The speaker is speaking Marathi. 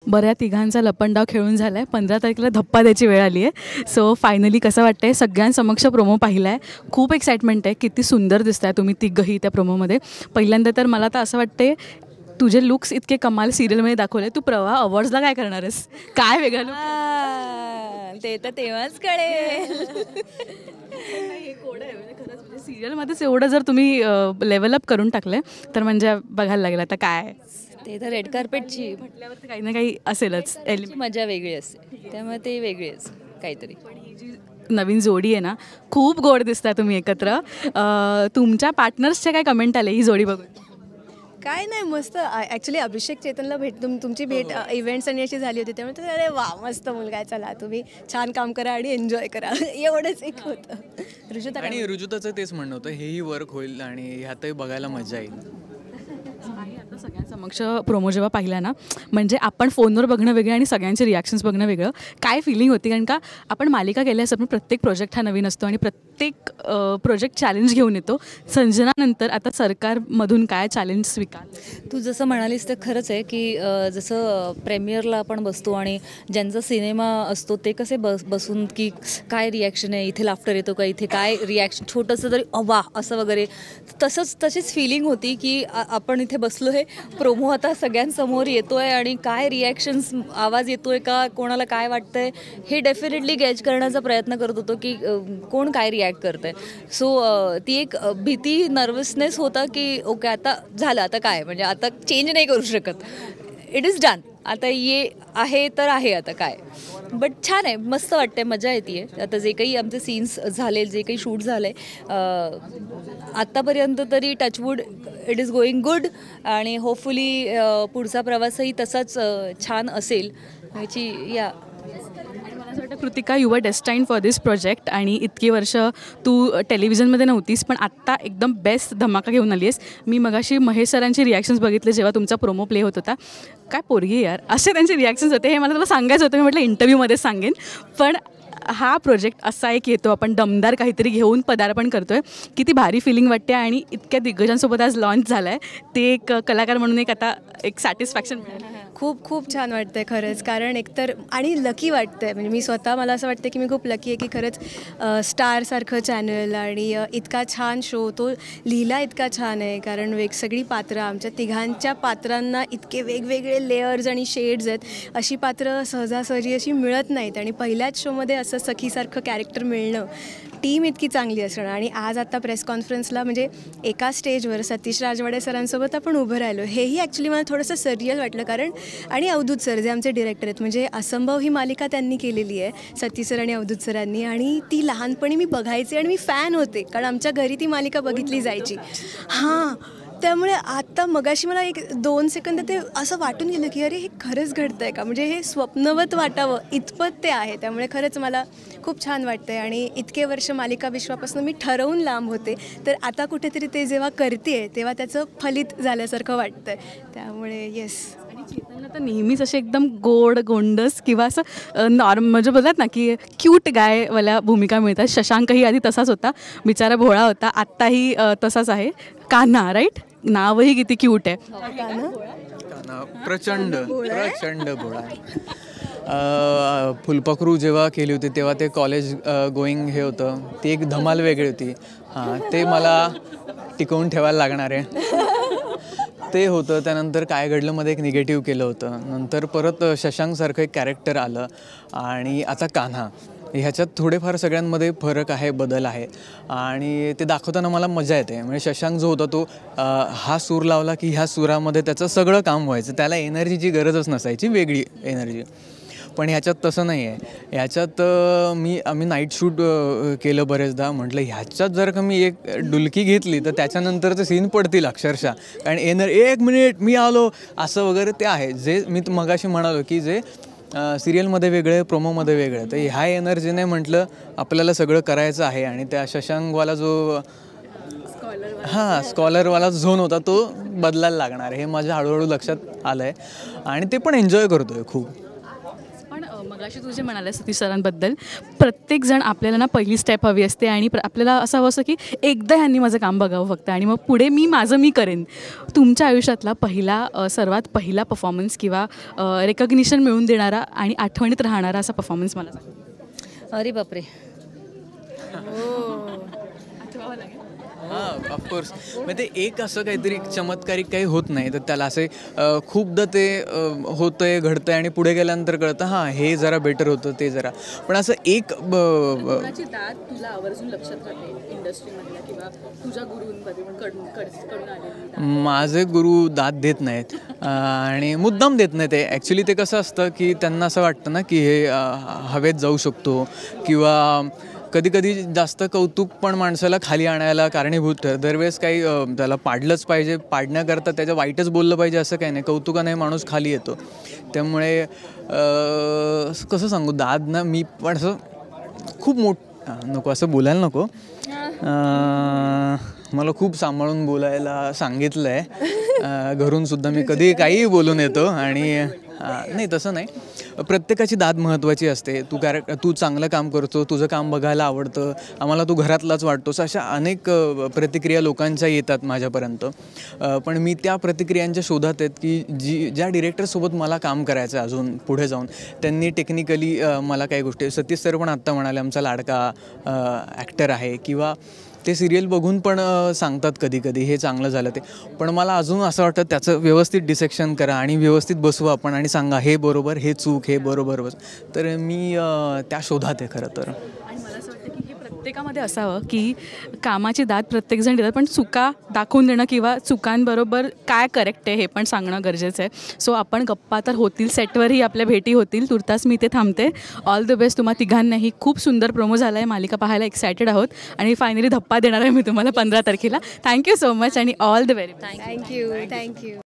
बऱ्या तिघांचा लपंडाव खेळून झाला आहे. 15 तारखेला धप्पा द्यायची वेळ आली आहे. सो फायनली कसं वाटतं आहे? सगळ्यांसमक्ष प्रोमो पाहिला आहे. खूप एक्साइटमेंट आहे. किती सुंदर दिसत आहे तुम्ही तिघंही त्या प्रोमोमध्ये. पहिल्यांदा तर मला तर असं वाटते तुझे लुक्स इतके कमाल सिरियलमध्ये दाखवले. तू प्रवाह अवॉर्ड्सला काय करणार आहेस? काय वेगळं लुक? ते तर तेव्हाच कळेल. हे कोड आहे म्हणजे खरंच म्हणजे सिरियलमध्येच एवढं जर तुम्ही लेवल अप करून टाकले तर म्हणजे बघायला लागेल आता काय. ते तर रेड कार्पेटची म्हटल्यावर काही ना काही असेलच मजा वेगळी असते, त्यामुळे ते वेगळीच काहीतरी. ही जी नवीन जोडी आहे ना खूप गोड दिसता तुम्ही एकत्र. तुमच्या पार्टनर्सचे काय कमेंट आले ही जोडी बघून? काय नाही, मस्त. ॲक्च्युली अभिषेक चेतनला तुमची भेट इव्हेंट्स आणि अशी झाली होती, त्यामुळे अरे वा मस्त मुलगा आहे, चला तुम्ही छान काम करा आणि एन्जॉय करा, एवढंच एक होतं. ऋजुता आणि ऋजुताचं तेच म्हणणं होतं, हेही वर्क होईल आणि ह्यातही बघायला मजा येईल. आता सगळ्यांसमक्ष प्रोमो जेव्हा पाहिला ना म्हणजे आपण फोनवर बघणं वेगळं आणि सगळ्यांचे रिॲक्शन्स बघणं वेगळं. काय फिलिंग होती? कारण का आपण मालिका केल्यास आपण प्रत्येक प्रोजेक्ट हा नवीन असतो आणि प्रत्येक प्रोजेक्ट चॅलेंज घेऊन येतो. संजनानंतर आता सरकारमधून काय चॅलेंज स्वीकार? तू जसं म्हणालीस ते खरंच आहे की जसं प्रेमियरला आपण बसतो आणि ज्यांचा सिनेमा असतो ते कसे बसून की काय रिॲक्शन आहे, इथे लाफ्टर येतो का, इथे काय रिॲक्शन छोटंसं तरी वा असं वगैरे, तशीच फिलिंग होती की आपण इथे बसलो आहे, प्रोमो आता सगळ्यांसमोर येतो आहे आणि काय रिॲक्शन्स, आवाज येतो आहे का, कोणाला काय वाटतं आहे हे डेफिनेटली गॅज करण्याचा प्रयत्न करत होतो की कोण काय रिॲक्ट करतं आहे. सो ती एक भीती, नर्वसनेस होता की ओके आता झालं, आता काय म्हणजे आता चेंज नाही करू शकत, इट इज डन, आता ये आहे तर आहे, आता काय. बट छान आहे, मस्त वाटते, मजा येते. आता जे काही आमचे सीन्स झाले, जे काही शूट झालं आहे आत्तापर्यंत तरी touchwood it is going good आणि होपफुली पुढचा प्रवासही तसाच छान असेल याची या. मला असं वाटतं Kritika, you are destined for this project आणि इतकी वर्ष तू टेलिव्हिजनमध्ये नव्हतीस पण आत्ता एकदम बेस्ट धमाका घेऊन आली आहेस. मी मगाशी महेश सरांचे रिॲक्शन्स बघितले जेव्हा तुमचा प्रोमो प्ले होत होता. काय पोरगी यार, असे त्यांचे रिॲक्शन्स होते. हे मला तुला सांगायचं होतं, मी म्हटलं इंटरव्ह्यूमध्ये सांगेन. पण हा प्रोजेक्ट असा एक येतो, आपण दमदार काहीतरी घेऊन पदार्पण करतो आहे. किती भारी फिलिंग वाटते आणि इतक्या दिग्गजांसोबत आज लॉन्च झाला आहे, ते एक कलाकार म्हणून एक आता एक सॅटिस्फॅक्शन मिळालं. खूप खूप छान वाटतं आहे खरंच, कारण एकतर आणि लकी वाटतं आहे, म्हणजे मी स्वतः मला असं वाटतं की मी खूप लकी आहे की खरंच स्टारसारखं चॅनल आणि इतका छान शो, तो लिहिला इतका छान आहे, कारण सगळी पात्रं, आमच्या तिघांच्या पात्रांना इतके वेगवेगळे लेयर्स आणि शेड्स आहेत. अशी पात्रं सहजासहजी अशी मिळत नाहीत आणि पहिल्याच शोमध्ये असं सखीसारखं कॅरेक्टर मिळणं, टीम इतकी चांगली असणं. आणि आज आता प्रेस कॉन्फरन्सला म्हणजे एका स्टेजवर सतीश राजवाडे सरांसोबत आपण उभं राहिलो, हेही ॲक्च्युली मला थोडंसं सरियल वाटलं. कारण आणि अवधूत सर जे आमचे डिरेक्टर आहेत, म्हणजे असंभव ही मालिका त्यांनी केलेली आहे, सतीश सर आणि अवधूत सरांनी, आणि ती लहानपणी मी बघायचे आणि मी फॅन होते, कारण आमच्या घरी ती मालिका बघितली जायची. हां, त्यामुळे आत्ता मगाशी मला 1-2 सेकंद ते असं वाटून गेलं की अरे हे खरंच घडतं आहे का, म्हणजे हे स्वप्नवत वाटावं इतपत ते आहे. त्यामुळे खरंच मला खूप छान वाटतं आहे. आणि इतके वर्ष मालिका विश्वापासून मी ठरवून लांब होते, तर आता कुठेतरी ते जेव्हा करते आहे तेव्हा त्याचं फलित झाल्यासारखं वाटतं आहे. त्यामुळे येस. आणि चेतनला तर नेहमीच असे एकदम गोंडस किंवा असं नॉर्मल म्हणजे बोलतात ना की क्यूट गायवाल्या भूमिका मिळतात. शशांकही आधी तसाच होता, बिचारा भोळा होता, आत्ताही तसाच आहे. कान्हा, राईट, नावही किती क्यूट आहे. प्रचंड प्रचंड भोळा. फुलपाखरू जेव्हा केली होती तेव्हा ते कॉलेज गोईंग हे होतं, ती एक धमाल वेगळी होती. हां, ते मला टिकवून ठेवायला लागणार आहे ते होतं. त्यानंतर काय घडलं मध्ये एक निगेटिव्ह केलं होतं, नंतर परत शशांकसारखं एक कॅरेक्टर आलं आणि आता कान्हा. ह्याच्यात थोडेफार सगळ्यांमध्ये फरक आहे, बदल आहे आणि ते दाखवताना मला मजा येते. म्हणजे शशांक जो होता तो हा सूर लावला की ह्या सुरामध्ये त्याचं सगळं काम व्हायचं, त्याला एनर्जीची गरजच नसायची, वेगळी एनर्जी. पण ह्याच्यात तसं नाही आहे. ह्याच्यात आम्ही नाईट शूट केलं बरेचदा, म्हटलं ह्याच्यात जर का मी एक डुलकी घेतली तर त्याच्यानंतरचं सीन पडतील अक्षरशः, कारण 1 मिनिट मी आलो असं वगैरे ते आहे. जे मी मगाशी म्हणालो की जे सिरियलमध्ये वेगळे, प्रोमोमध्ये वेगळे, तर ह्या एनर्जीने म्हटलं आपल्याला सगळं करायचं आहे. आणि त्या शशांकवाला जो स्कॉलरवाला झोन होता तो बदलायला लागणार, हे माझ्या हळूहळू लक्षात आलं आहे आणि ते पण एन्जॉय करतो आहे खूप. पण मगाशी तू जे म्हणाले सतीश सरांबद्दल, प्रत्येकजण आपल्याला ना पहिली स्टेप हवी असते आणि आपल्याला असं हवं असतं की एकदा ह्यांनी माझं काम बघावं फक्त आणि मग पुढे माझं मी करेन. तुमच्या आयुष्यातला सर्वात पहिला परफॉर्मन्स किंवा रेकग्निशन मिळवून देणारा आणि आठवणीत राहणारा असा परफॉर्मन्स मला सांगा. अरे बापरे. हां, ऑफकोर्स. मग ते एक असं काहीतरी चमत्कारिक काही होत नाही, तर त्याला असे खूपदा ते होतंय, घडतंय आणि पुढे गेल्यानंतर कळतं हां हे जरा बेटर होतं, ते जरा. पण असं एक कोणाची दाद तुला आवर्जून लक्षात राहते इंडस्ट्रीमधल्या किंवा तुझ्या गुरूंकडून आलेली? माझे गुरु दाद देत नाहीत आणि मुद्दाम देत नाही ते. ॲक्च्युली ते कसं असतं की त्यांना असं वाटतं ना की हे हवेत जाऊ शकतो किंवा कधी कधी जास्त कौतुक पण माणसाला खाली आणायला कारणीभूत ठरतं. दरवेळेस काही त्याला पाडलंच पाहिजे, पाडण्याकरता त्याच्या वाईटच बोललं पाहिजे असं काही नाही. कौतुकाने माणूस खाली येतो. त्यामुळे कसं सांगू, दाद ना मी पण असं खूप नको असं बोलायला नको. मला खूप सांभाळून बोलायला सांगितलं आहे घरूनसुद्धा. मी कधी काहीही बोलून येतो आणि नाही तसं नाही. प्रत्येकाची दाद महत्त्वाची असते. तू चांगलं काम करतो, तुझं काम बघायला आवडतं, आम्हाला तू घरातलाच वाटतोस, अशा अनेक प्रतिक्रिया लोकांच्या येतात माझ्यापर्यंत. पण मी त्या प्रतिक्रियांच्या शोधात आहेत की ज्या डिरेक्टरसोबत मला काम करायचं आहे अजून पुढे जाऊन, त्यांनी टेक्निकली मला काही गोष्टी, सतीश सर पण आत्ता म्हणाले आमचा लाडका ॲक्टर आहे, किंवा ते सिरियल बघून पण सांगतात कधी कधी हे चांगलं झालं ते. पण मला अजून असं वाटतं त्याचं व्यवस्थित डिसेक्शन करा आणि व्यवस्थित बसवा आपण आणि सांगा हे बरोबर, हे चूक, हे बरोबर. तर मी त्या शोधात आहे खरं तर. आणि मला असं वाटतं की हे प्रत्येकामध्ये असावं की कामाची दाद प्रत्येकजण देतात, पण चुका दाखवून देणं किंवा चुकांबरोबर काय करेक्ट आहे हे पण सांगणं गरजेचं आहे. सो आपण गप्पा तर होतील, सेटवरही आपल्या भेटी होतील. तुर्तास मी इथे थांबते. ऑल द बेस्ट तुम्हा तिघांनाही. खूप सुंदर प्रोमो झाला आहे, मालिका पाहायला एक्सायटेड आहोत आणि फायनली धप्पा देणार आहे मी तुम्हाला 15 तारखेला. थँक्यू सो मच आणि all the very best. Thank you.